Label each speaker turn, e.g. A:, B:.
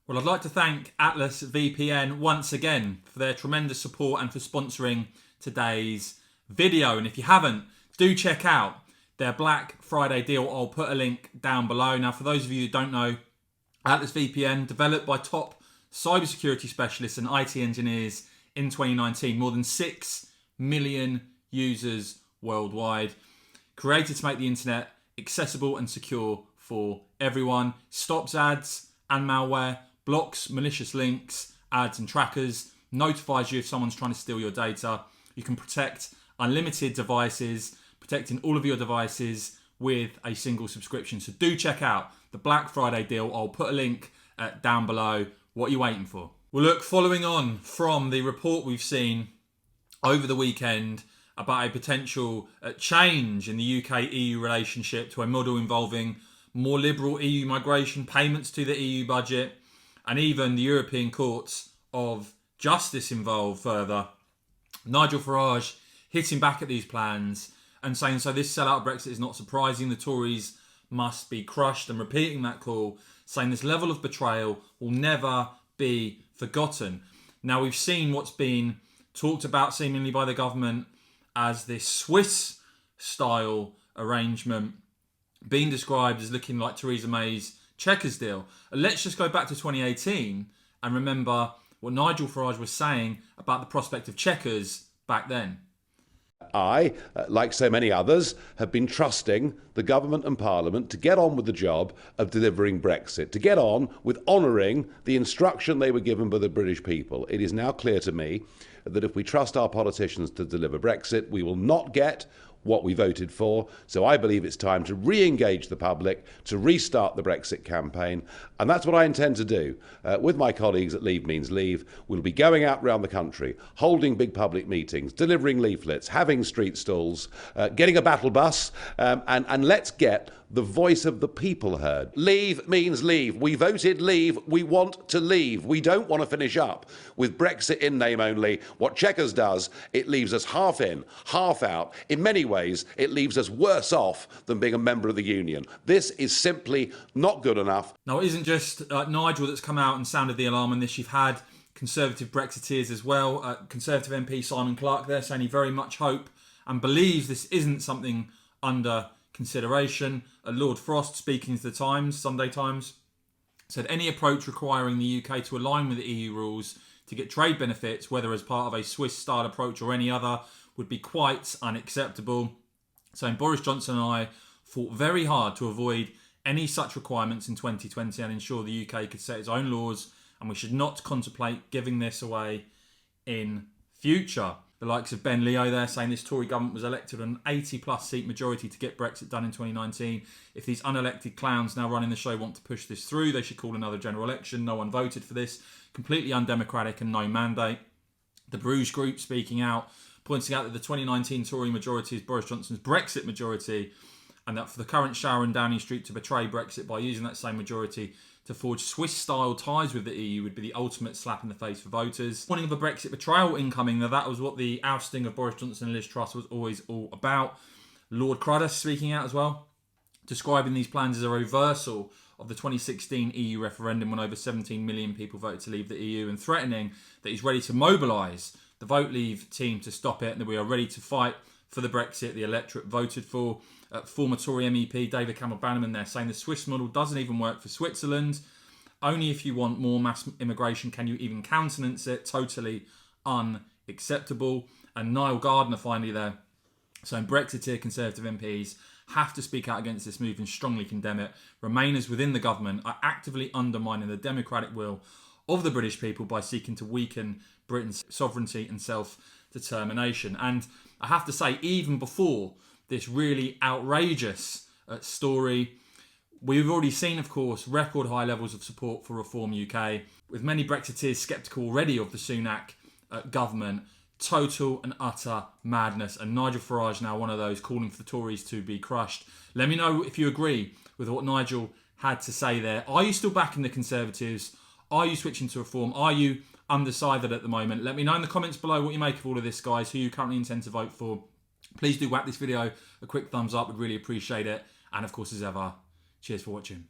A: Well, I'd like to thank Atlas VPN once again for their tremendous support and for sponsoring today's video. And if you haven't, do check out their Black Friday deal. I'll put a link down below. Now, for those of you who don't know, Atlas VPN, developed by top cybersecurity specialists and IT engineers in 2019, more than 6 million users worldwide, created to make the internet accessible and secure for everyone, stops ads and malware, blocks malicious links, ads and trackers, notifies you if someone's trying to steal your data. You can protect unlimited devices, protecting all of your devices with a single subscription. So do check out the Black Friday deal. I'll put a link down below. What are you waiting for? Well, look, following on from the report we've seen over the weekend about a potential change in the UK-EU relationship to a model involving more liberal EU migration, payments to the EU budget, and even the European Courts of Justice involved further, Nigel Farage hitting back at these plans and saying, so this sellout Brexit is not surprising, the Tories must be crushed, and repeating that call, saying this level of betrayal will never be forgotten. Now, we've seen what's been talked about seemingly by the government as this Swiss-style arrangement being described as looking like Theresa May's Chequers deal. Let's just go back to 2018 and remember what Nigel Farage was saying about the prospect of Chequers back then.
B: I, like so many others, have been trusting the government and parliament to get on with the job of delivering Brexit, to get on with honouring the instruction they were given by the British people. It is now clear to me that if we trust our politicians to deliver Brexit, we will not get what we voted for. So I believe it's time to re-engage the public, to restart the Brexit campaign. And that's what I intend to do. With my colleagues at Leave Means Leave, we'll be going out around the country, holding big public meetings, delivering leaflets, having street stalls, getting a battle bus, and let's get the voice of the people heard. Leave means leave. We voted leave. We want to leave. We don't want to finish up with Brexit in name only. What Chequers does, it leaves us half in, half out. In many ways, it leaves us worse off than being a member of the Union. This is simply not good enough.
A: Now, it isn't just Nigel that's come out and sounded the alarm on this. You've had Conservative Brexiteers as well. Conservative MP Simon Clarke there saying he very much hope and believes this isn't something under consideration. Lord Frost, speaking to the Times, Sunday Times, said any approach requiring the UK to align with the EU rules to get trade benefits, whether as part of a Swiss-style approach or any other, would be quite unacceptable. Saying Boris Johnson and I fought very hard to avoid any such requirements in 2020 and ensure the UK could set its own laws, and we should not contemplate giving this away in future. The likes of Ben Leo there saying this Tory government was elected on an 80-plus seat majority to get Brexit done in 2019. If these unelected clowns now running the show want to push this through, they should call another general election. No one voted for this. Completely undemocratic and no mandate. The Bruges Group speaking out, pointing out that the 2019 Tory majority is Boris Johnson's Brexit majority, and that for the current Shower and Downing Street to betray Brexit by using that same majority to forge Swiss-style ties with the EU would be the ultimate slap in the face for voters. Warning of a Brexit betrayal incoming. Now, that was what the ousting of Boris Johnson and Liz Truss was always all about. Lord Cruddas speaking out as well, describing these plans as a reversal of the 2016 EU referendum when over 17 million people voted to leave the EU, and threatening that he's ready to mobilise the Vote Leave team to stop it and that we are ready to fight for the Brexit the electorate voted for. Former Tory MEP David Campbell-Bannerman there saying the Swiss model doesn't even work for Switzerland. Only if you want more mass immigration can you even countenance it. Totally unacceptable. And Niall Gardner finally there saying Brexiteer Conservative MPs have to speak out against this move and strongly condemn it. Remainers within the government are actively undermining the democratic will of the British people by seeking to weaken Britain's sovereignty and self-determination. And I have to say, even before this really outrageous story, we've already seen, of course, record high levels of support for Reform UK, with many Brexiteers sceptical already of the Sunak government. Total and utter madness. And Nigel Farage now one of those calling for the Tories to be crushed. Let me know if you agree with what Nigel had to say there. Are you still backing the Conservatives? Are you switching to Reform? Are you undecided at the moment? Let me know in the comments below what you make of all of this, guys, who you currently intend to vote for. Please do whack this video a quick thumbs up. We'd really appreciate it. And of course, as ever, cheers for watching.